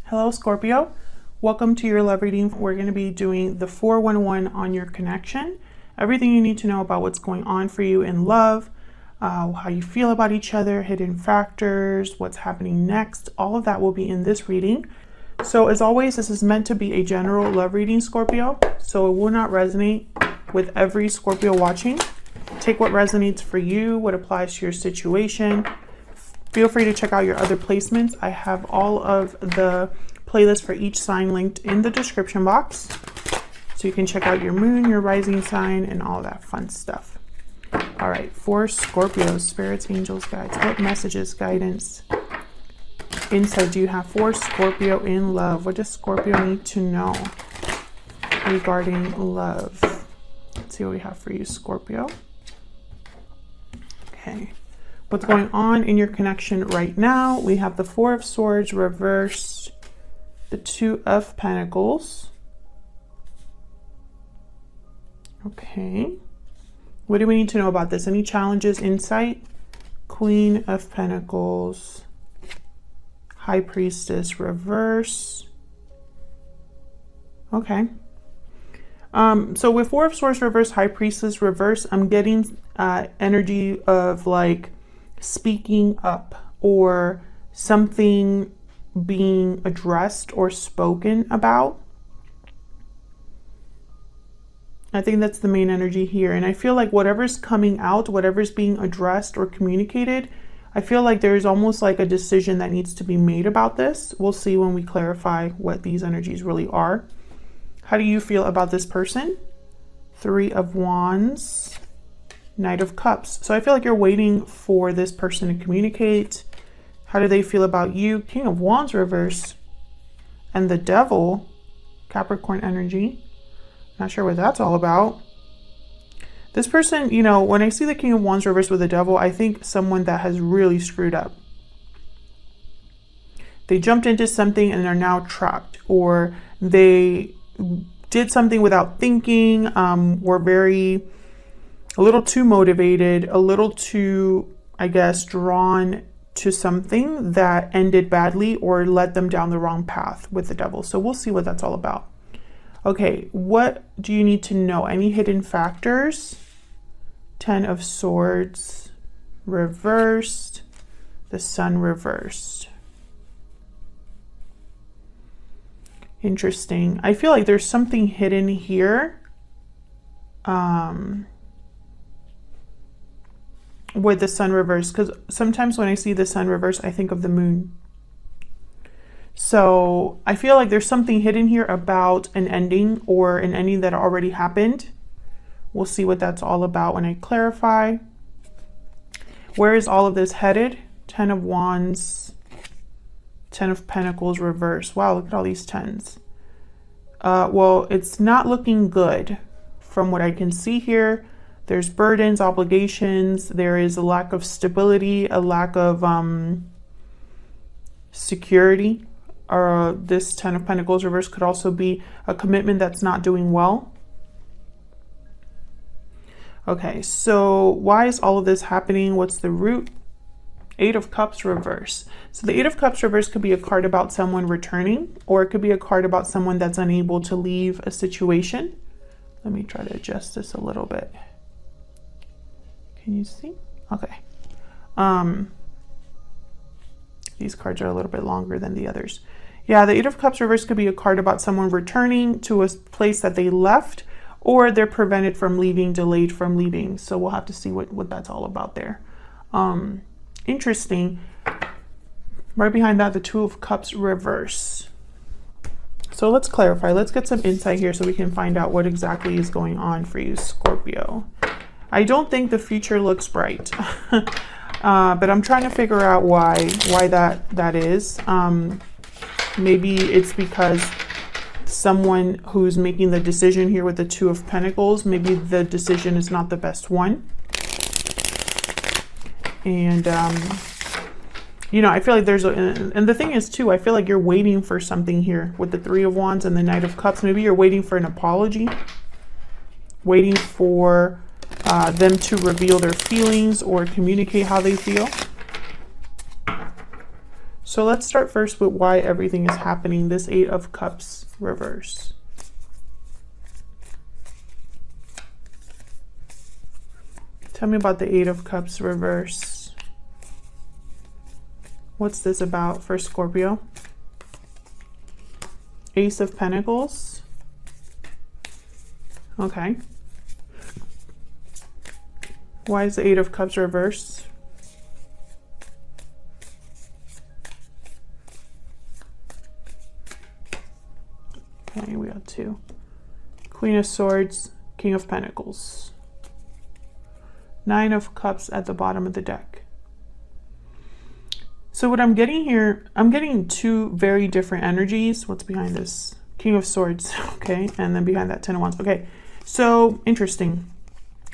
Hello, Scorpio. Welcome to your love reading. We're going to be doing the 411 on your connection. Everything you need to know about what's going on for you in love, how you feel about each other, hidden factors, what's happening next. All of that will be in this reading. So as always, this is meant to be a general love reading, Scorpio. So it will not resonate with every Scorpio watching. Take what resonates for you, what applies to your situation. Feel free to check out your other placements. I have all of the playlists for each sign linked in the description box. So you can check out your moon, your rising sign, and all that fun stuff. All right, for Scorpios, spirits, angels, guides, what messages, guidance, insight do you have for Scorpio in love? What does Scorpio need to know regarding love? Let's see what we have for you, Scorpio. Okay. What's going on in your connection right now? We have the Four of Swords reversed, the Two of Pentacles. Okay. What do we need to know about this? Any challenges, insight? Queen of Pentacles, High Priestess reverse. Okay. So with Four of Swords reverse, High Priestess reverse, I'm getting energy of like speaking up or something being addressed or spoken about. I think that's the main energy here. And I feel like whatever's coming out, whatever's being addressed or communicated, I feel like there's almost like a decision that needs to be made about this. We'll see when we clarify what these energies really are. How do you feel about this person? Three of Wands, Knight of Cups. So I feel like you're waiting for this person to communicate. How do they feel about you? King of Wands reverse and the Devil, Capricorn energy. Not sure what that's all about. This person, you know, when I see the King of Wands reverse with the Devil, I think someone that has really screwed up. They jumped into something and are now trapped, or they did something without thinking, were a little too motivated, a little too, I guess, drawn to something that ended badly or led them down the wrong path with the Devil. So we'll see what that's all about. Okay, what do you need to know? Any hidden factors? Ten of Swords reversed, the Sun reversed. Interesting. I feel like there's something hidden here. With the Sun reverse, because sometimes when I see the Sun reverse, I think of the Moon. So I feel like there's something hidden here about an ending or an ending that already happened. We'll see what that's all about when I clarify. Where is all of this headed? Ten of Wands, Ten of Pentacles reverse. Wow, look at all these tens. Well, it's not looking good from what I can see here. There's burdens, obligations. There is a lack of stability, a lack of security. This Ten of Pentacles reverse could also be a commitment that's not doing well. Okay, so why is all of this happening? What's the root? Eight of Cups reverse. So the Eight of Cups reverse could be a card about someone returning, or it could be a card about someone that's unable to leave a situation. Let me try to adjust this a little bit. Can you see? Okay. These cards are a little bit longer than the others. Yeah, the Eight of Cups reverse could be a card about someone returning to a place that they left, or they're prevented from leaving, delayed from leaving. So we'll have to see what that's all about there. Interesting. Right behind that, the Two of Cups reverse. So let's clarify. Let's get some insight here so we can find out what exactly is going on for you, Scorpio. I don't think the future looks bright, but I'm trying to figure out why that is. Maybe it's because someone who's making the decision here with the Two of Pentacles, maybe the decision is not the best one. And, you know, I feel like there's and the thing is too, I feel like you're waiting for something here with the Three of Wands and the Knight of Cups. Maybe you're waiting for an apology, waiting for them to reveal their feelings or communicate how they feel. So let's start first with why everything is happening. This Eight of Cups reverse. Tell me about the Eight of Cups reverse. What's this about for Scorpio? Ace of Pentacles. Okay. Why is the Eight of Cups reversed? Okay, we got two. Queen of Swords, King of Pentacles. Nine of Cups at the bottom of the deck. So what I'm getting here, I'm getting two very different energies. What's behind this? King of Swords, okay, and then behind that Ten of Wands. Okay, so interesting.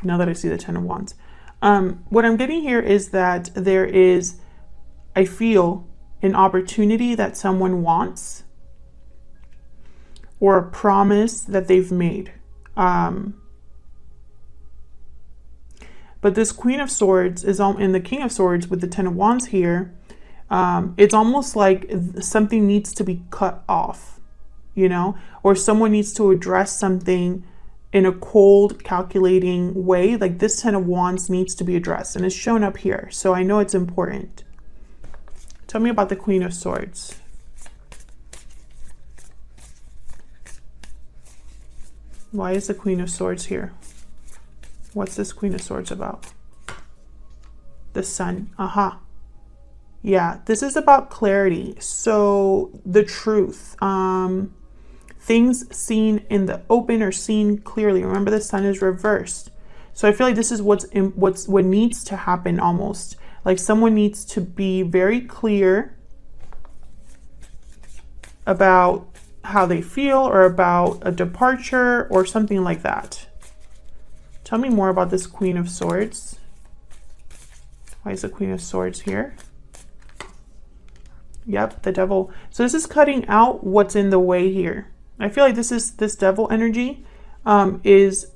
Now that I see the Ten of Wands. What I'm getting here is that there is, I feel, an opportunity that someone wants or a promise that they've made. But this Queen of Swords is in the King of Swords with the Ten of Wands here. It's almost like something needs to be cut off, you know, or someone needs to address something in a cold, calculating way. Like this Ten of Wands needs to be addressed, and it's shown up here. So I know it's important. Tell me about the Queen of Swords. Why is the Queen of Swords here? What's this Queen of Swords about? The Sun. Aha. Yeah, this is about clarity. So the truth. Things seen in the open or seen clearly. Remember, the Sun is reversed. So I feel like this is what needs to happen almost. Like someone needs to be very clear about how they feel or about a departure or something like that. Tell me more about this Queen of Swords. Why is the Queen of Swords here? Yep, the Devil. So this is cutting out what's in the way here. I feel like this Devil energy it's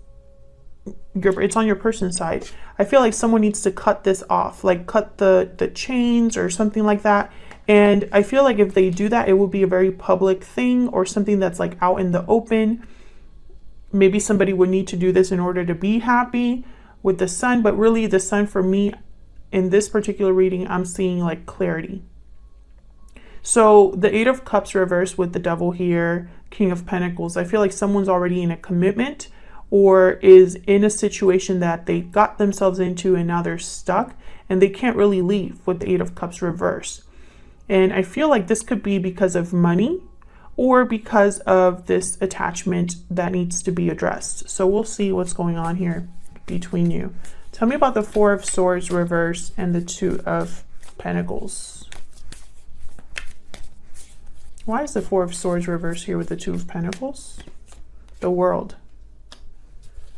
on your person's side. I feel like someone needs to cut this off, like cut the chains or something like that. And I feel like if they do that, it will be a very public thing or something that's like out in the open. Maybe somebody would need to do this in order to be happy with the Sun. But really the Sun for me in this particular reading, I'm seeing like clarity. So the Eight of Cups reversed with the Devil here, King of Pentacles. I feel like someone's already in a commitment or is in a situation that they got themselves into and now they're stuck and they can't really leave with the Eight of Cups reversed. And I feel like this could be because of money or because of this attachment that needs to be addressed. So we'll see what's going on here between you. Tell me about the Four of Swords reversed and the Two of Pentacles. Why is the Four of Swords reversed here with the Two of Pentacles? The World.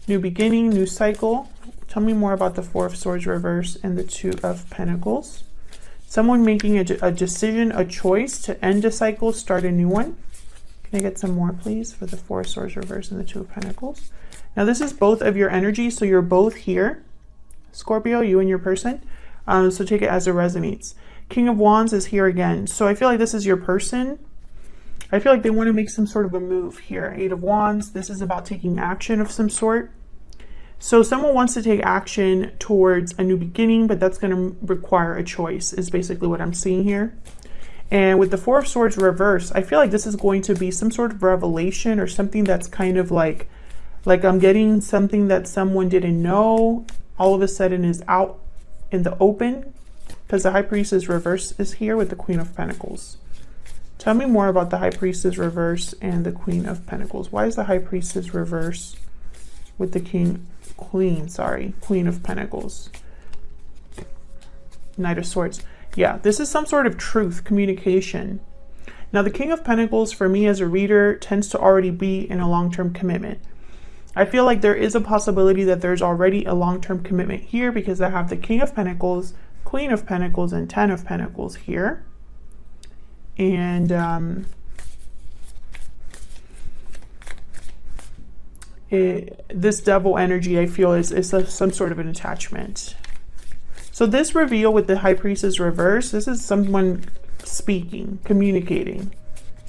New beginning, new cycle. Tell me more about the Four of Swords reversed and the Two of Pentacles. Someone making a decision, a choice to end a cycle, start a new one. Can I get some more, please, for the Four of Swords reversed and the Two of Pentacles? Now, this is both of your energies, so you're both here. Scorpio, you and your person. So take it as it resonates. King of Wands is here again. So I feel like this is your person. I feel like they want to make some sort of a move here. Eight of Wands, this is about taking action of some sort. So someone wants to take action towards a new beginning, but that's going to require a choice is basically what I'm seeing here. And with the Four of Swords reversed, I feel like this is going to be some sort of revelation or something that's kind of like I'm getting something that someone didn't know all of a sudden is out in the open, because the High Priestess reverse is here with the Queen of Pentacles. Tell me more about the High Priestess reverse and the Queen of Pentacles. Why is the High Priestess reverse with the Queen of Pentacles? Knight of Swords. Yeah, this is some sort of truth, communication. Now, the King of Pentacles, for me as a reader, tends to already be in a long-term commitment. I feel like there is a possibility that there's already a long-term commitment here because I have the King of Pentacles, Queen of Pentacles, and Ten of Pentacles here. And this Devil energy, I feel, is some sort of an attachment. So this reveal with the High Priestess reverse, this is someone speaking, communicating.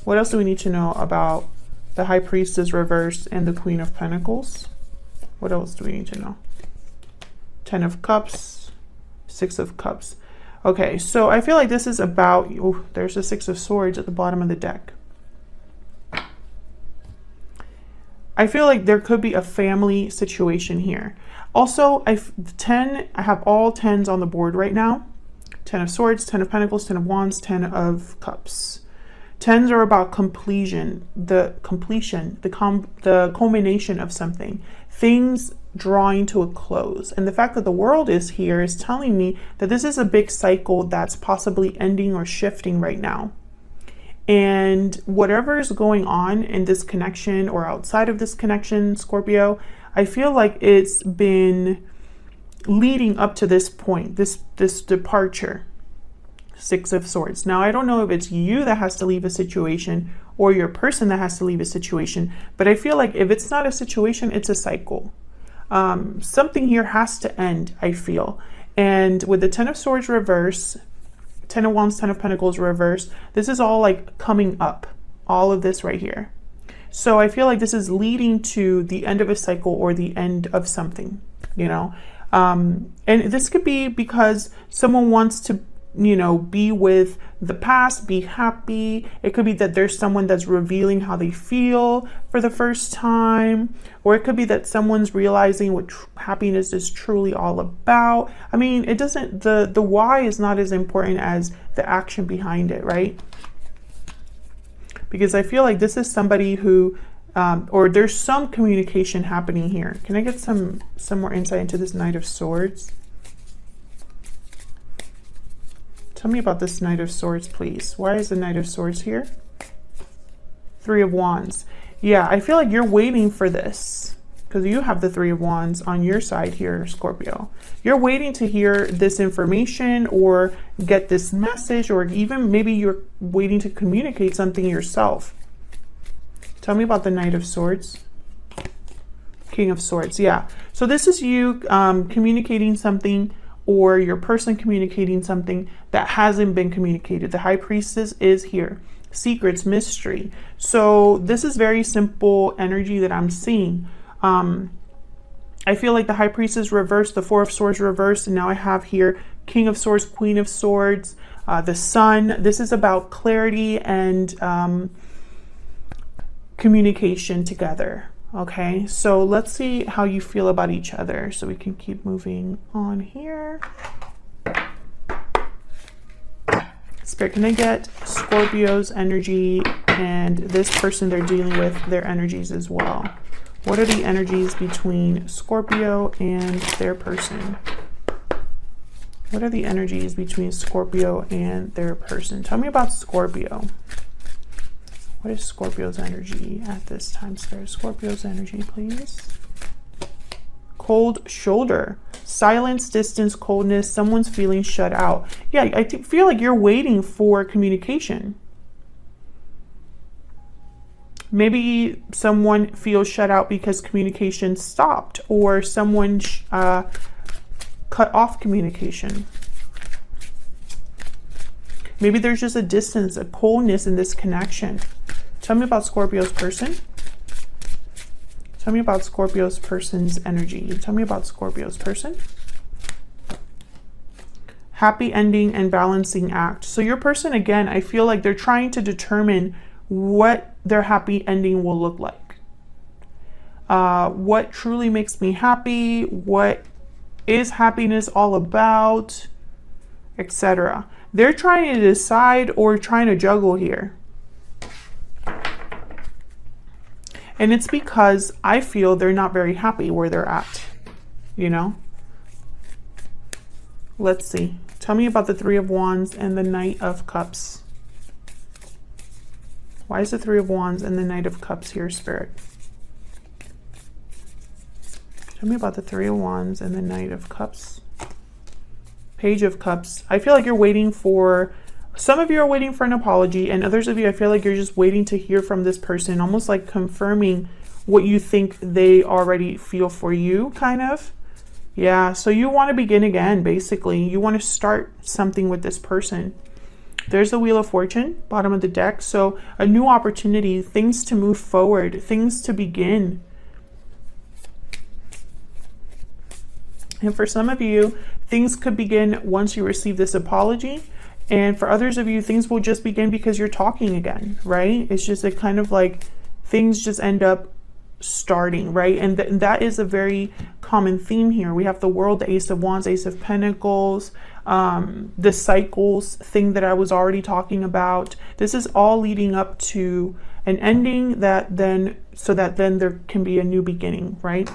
What else do we need to know about the High Priestess reversed and the Queen of Pentacles? What else do we need to know? 10 of Cups, 6 of Cups. Okay, so I feel like this is about, oh, there's the 6 of Swords at the bottom of the deck. I feel like there could be a family situation here. Also, I have all 10s on the board right now. 10 of Swords, 10 of Pentacles, 10 of Wands, 10 of Cups. 10s are about completion, the culmination of something. Things drawing to a close. And the fact that the World is here is telling me that this is a big cycle that's possibly ending or shifting right now. And whatever is going on in this connection or outside of this connection, Scorpio, I feel like it's been leading up to this point, this departure. 6 of Swords. Now, I don't know if it's you that has to leave a situation or your person that has to leave a situation, but I feel like if it's not a situation, it's a cycle. Something here has to end, I feel. And with the 10 of Swords reverse, 10 of Wands, 10 of Pentacles reverse, this is all like coming up, all of this right here. So I feel like this is leading to the end of a cycle or the end of something, you know. And this could be because someone wants to, you know, be with the past, be happy. It could be that there's someone that's revealing how they feel for the first time, or it could be that someone's realizing what happiness is truly all about. I mean, it doesn't, the why is not as important as the action behind it, right? Because I feel like this is somebody who, or there's some communication happening here. Can I get some more insight into this Knight of Swords? Tell me about this Knight of Swords, please. Why is the Knight of Swords here? 3 of Wands. Yeah, I feel like you're waiting for this because you have the 3 of Wands on your side here, Scorpio. You're waiting to hear this information or get this message, or even maybe you're waiting to communicate something yourself. Tell me about the Knight of Swords. King of Swords. Yeah. So this is you communicating something, or your person communicating something that hasn't been communicated. The High Priestess is here. Secrets, mystery. So this is very simple energy that I'm seeing. I feel like the High Priestess reversed, the 4 of Swords reversed, and now I have here King of Swords, Queen of Swords, the Sun. This is about clarity and communication together. Okay, so let's see how you feel about each other so we can keep moving on here. Spirit, can I get Scorpio's energy and this person they're dealing with, their energies as well? What are the energies between Scorpio and their person? What are the energies between Scorpio and their person? Tell me about Scorpio. What is Scorpio's energy at this time, Spirit? Scorpio's energy, please. Cold shoulder. Silence, distance, coldness. Someone's feeling shut out. Yeah, I feel like you're waiting for communication. Maybe someone feels shut out because communication stopped, or someone cut off communication. Maybe there's just a distance, a coldness in this connection. Tell me about Scorpio's person. Tell me about Scorpio's person's energy. Tell me about Scorpio's person. Happy ending and balancing act. So your person, again, I feel like they're trying to determine what their happy ending will look like. What truly makes me happy? What is happiness all about? Etc. They're trying to decide or trying to juggle here. And it's because I feel they're not very happy where they're at, you know? Let's see. Tell me about the 3 of Wands and the Knight of Cups. Why is the 3 of Wands and the Knight of Cups here, Spirit? Tell me about the 3 of Wands and the Knight of Cups. Page of Cups. I feel like you're waiting for, some of you are waiting for an apology, and others of you, I feel like you're just waiting to hear from this person, almost like confirming what you think they already feel for you, kind of. Yeah, so you want to begin again, basically. You want to start something with this person. There's the Wheel of Fortune, bottom of the deck. So a new opportunity, things to move forward, things to begin. And for some of you, things could begin once you receive this apology. And for others of you, things will just begin because you're talking again, right? It's just a kind of like things just end up starting, right? And that is a very common theme here. We have the World, the Ace of Wands, Ace of Pentacles, the cycles thing that I was already talking about. This is all leading up to an ending that then, so that then there can be a new beginning, right?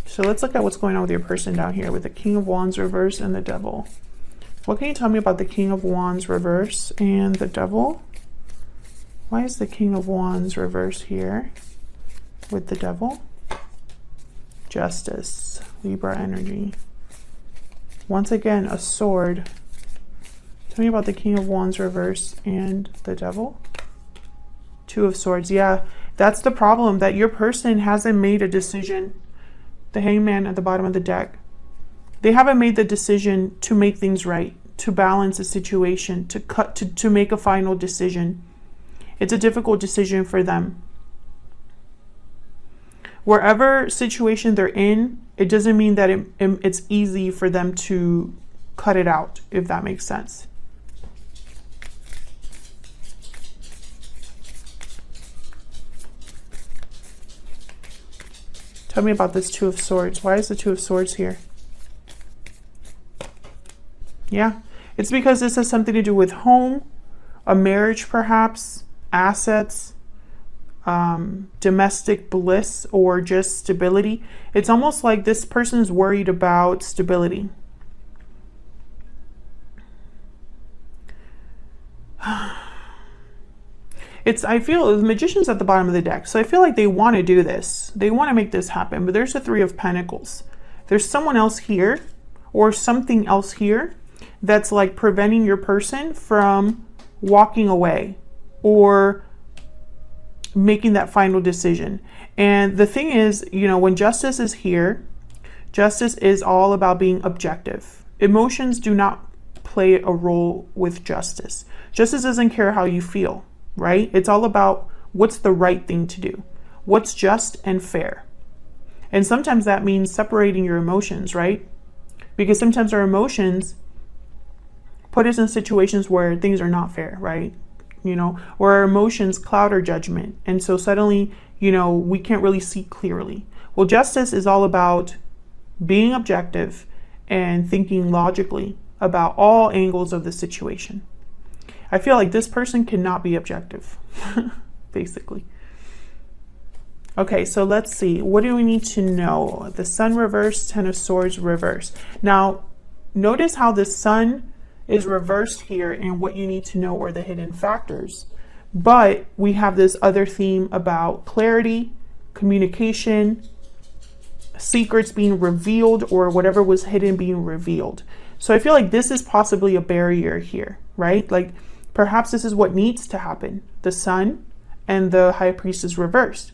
So let's look at what's going on with your person down here with the King of Wands reverse and the Devil. What can you tell me about the King of Wands reverse and the Devil? Why is the King of Wands reverse here with the Devil? Justice, Libra energy. Once again, a sword. Tell me about the King of Wands reverse and the Devil. Two of Swords. Yeah, that's the problem, that your person hasn't made a decision. The Hangman at the bottom of the deck. They haven't made the decision to make things right, to balance the situation, to make a final decision. It's a difficult decision for them. Wherever situation they're in, it doesn't mean that it's easy for them to cut it out, if that makes sense. Tell me about this Two of Swords. Why is the Two of Swords here? Yeah, it's because this has something to do with home, a marriage perhaps, assets, domestic bliss, or just stability. It's almost like this person is worried about stability. I feel the Magician's at the bottom of the deck, so I feel like they want to do this. They want to make this happen, but there's the Three of Pentacles. There's someone else here or something else here that's like preventing your person from walking away or making that final decision. And the thing is, you know, when Justice is here, Justice is all about being objective. Emotions do not play a role with Justice. Justice doesn't care how you feel, right? It's all about what's the right thing to do, what's just and fair. And sometimes that means separating your emotions, right? Because sometimes our emotions put us in situations where things are not fair, right? You know, where our emotions cloud our judgment. And so suddenly, you know, we can't really see clearly. Well, Justice is all about being objective and thinking logically about all angles of the situation. I feel like this person cannot be objective, basically. Okay, so let's see. What do we need to know? The Sun reverse, Ten of Swords reverse. Now, notice how the Sun is reversed here and what you need to know are the hidden factors. But we have this other theme about clarity, communication, secrets being revealed, or whatever was hidden being revealed. So I feel like this is possibly a barrier here, right? Like perhaps this is what needs to happen. The Sun and the High Priestess reversed,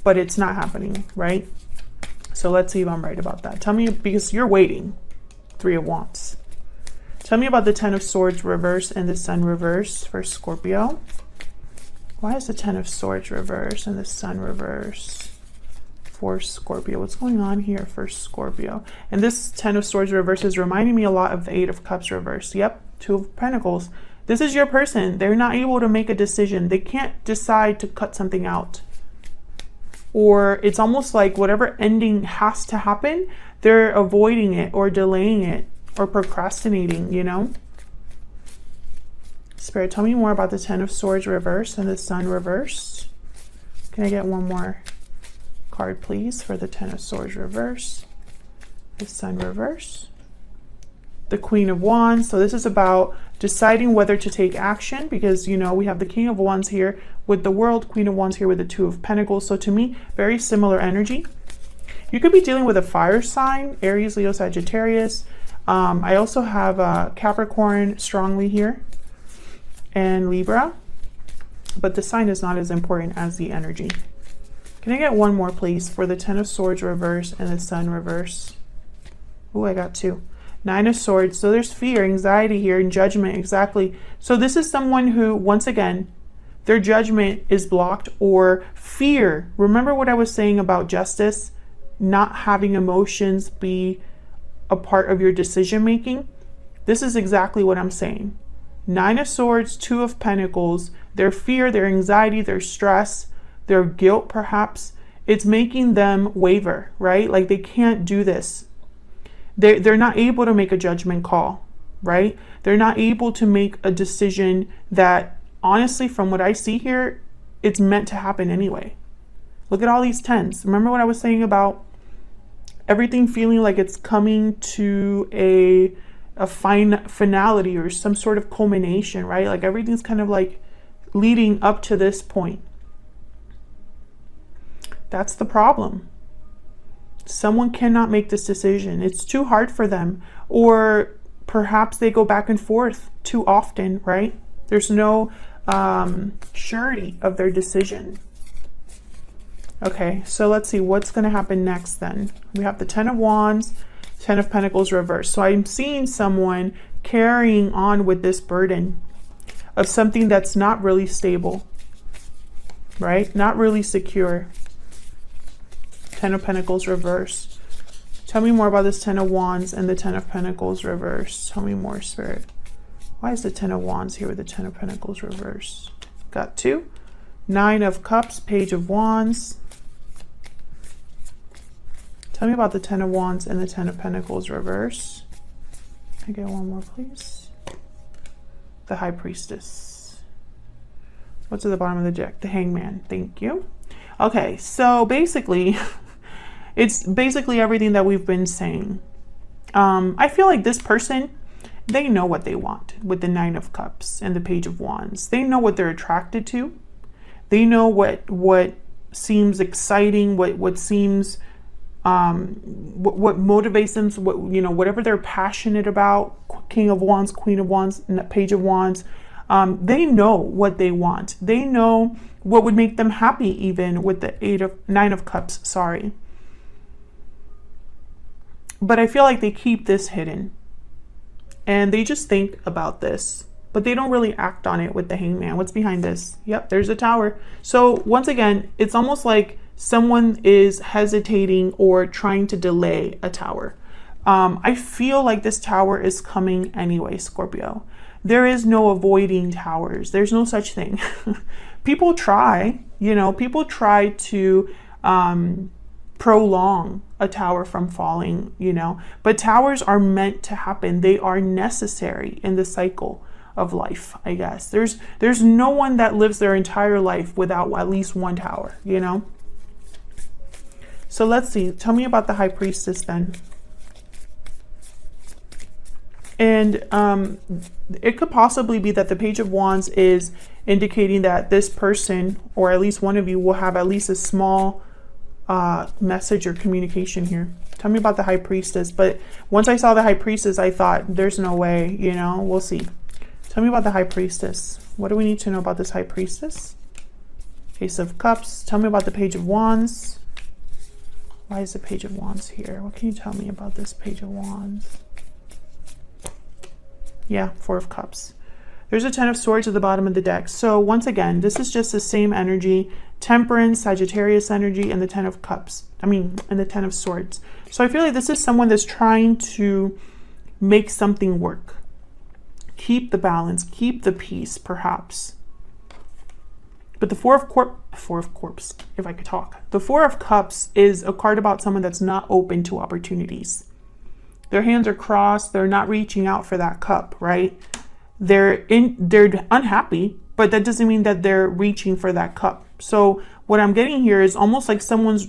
but it's not happening, right? So let's see if I'm right about that. Tell me, because you're waiting. Three of Wands. Tell me about the Ten of Swords reverse and the Sun reverse for Scorpio. Why is the Ten of Swords reverse and the Sun reverse for Scorpio? What's going on here for Scorpio? And this Ten of Swords reverse is reminding me a lot of the Eight of Cups reverse. Yep, Two of Pentacles. This is your person. They're not able to make a decision. They can't decide to cut something out. Or it's almost like whatever ending has to happen, they're avoiding it or delaying it or procrastinating, you know? Spirit, tell me more about the Ten of Swords reverse and the Sun reverse. Can I get one more card, please, for the Ten of Swords reverse, the Sun reverse, the Queen of Wands. So this is about deciding whether to take action, because, you know, we have the King of Wands here with the World, Queen of Wands here with the Two of Pentacles. So to me, very similar energy. You could be dealing with a fire sign, Aries, Leo, Sagittarius. I also have Capricorn strongly here and Libra, but the sign is not as important as the energy. Can I get one more, please, for the Ten of Swords reverse and the Sun reverse? Oh, I got two. Nine of Swords. So there's fear, anxiety here, and judgment. Exactly. So this is someone who, once again, their judgment is blocked, or fear. Remember what I was saying about justice, not having emotions be a part of your decision making? This is exactly what I'm saying. Nine of Swords, Two of Pentacles, their fear, their anxiety, their stress, their guilt perhaps, it's making them waver, right? Like they can't do this. They're not able to make a judgment call, right? They're not able to make a decision that, honestly, from what I see here, it's meant to happen anyway. Look at all these tens. Remember what I was saying about everything feeling like it's coming to a fine finality or some sort of culmination, right? Like everything's kind of like leading up to this point. That's the problem. Someone cannot make this decision. It's too hard for them. Or perhaps they go back and forth too often, right? There's no surety of their decision. Okay, so let's see what's going to happen next then. We have the Ten of Wands, Ten of Pentacles reversed. So I'm seeing someone carrying on with this burden of something that's not really stable, right? Not really secure. Ten of Pentacles reversed. Tell me more about this Ten of Wands and the Ten of Pentacles reversed. Tell me more, Spirit. Why is the Ten of Wands here with the Ten of Pentacles reversed? Got two. Nine of Cups, Page of Wands. Tell me about the Ten of Wands and the Ten of Pentacles reversed. Can I get one more, please? The High Priestess. What's at the bottom of the deck? The Hangman. Thank you. Okay, so basically, it's basically everything that we've been saying. I feel like this person, they know what they want with the Nine of Cups and the Page of Wands. They know what they're attracted to. They know what seems exciting, what seems, what motivates them, whatever they're passionate about. King of Wands, Queen of Wands, Page of Wands. They know what they want. They know what would make them happy, even with the Nine of Cups, sorry. But I feel like they keep this hidden. And they just think about this, but they don't really act on it with the Hangman. What's behind this? Yep, there's a Tower. So once again, it's almost like someone is hesitating or trying to delay a Tower. I feel like this Tower is coming anyway, Scorpio. There is no avoiding towers. There's no such thing. People try, people try to prolong a tower from falling, but towers are meant to happen. They are necessary in the cycle of life, I guess. There's no one that lives their entire life without at least one tower, So let's see. Tell me about the High Priestess then. And it could possibly be that the Page of Wands is indicating that this person, or at least one of you, will have at least a small message or communication here. Tell me about the High Priestess. But once I saw the High Priestess, I thought, there's no way, we'll see. Tell me about the High Priestess. What do we need to know about this High Priestess? Ace of Cups. Tell me about the Page of Wands. Why is the Page of Wands here? What can you tell me about this Page of Wands? Yeah, Four of Cups. There's a Ten of Swords at the bottom of the deck. So once again, this is just the same energy. Temperance, Sagittarius energy, and the Ten of Cups. And the Ten of Swords. So I feel like this is someone that's trying to make something work. Keep the balance, keep the peace, perhaps. But the Four of Cups, if I could talk. The Four of Cups is a card about someone that's not open to opportunities. Their hands are crossed. They're not reaching out for that cup, right? They're unhappy, but that doesn't mean that they're reaching for that cup. So what I'm getting here is almost like someone's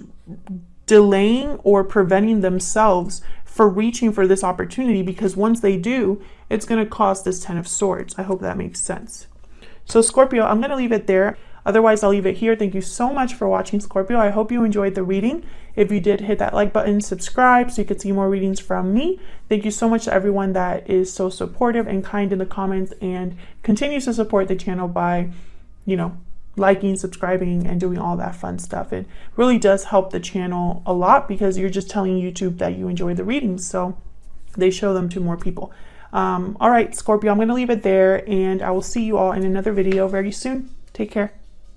delaying or preventing themselves for reaching for this opportunity, because once they do, it's going to cause this Ten of Swords. I hope that makes sense. So Scorpio, I'm going to leave it there. Otherwise, I'll leave it here. Thank you so much for watching, Scorpio. I hope you enjoyed the reading. If you did, hit that like button, subscribe so you can see more readings from me. Thank you so much to everyone that is so supportive and kind in the comments and continues to support the channel by, liking, subscribing, and doing all that fun stuff. It really does help the channel a lot because you're just telling YouTube that you enjoy the readings. So they show them to more people. All right, Scorpio, I'm going to leave it there, and I will see you all in another video very soon. Take care.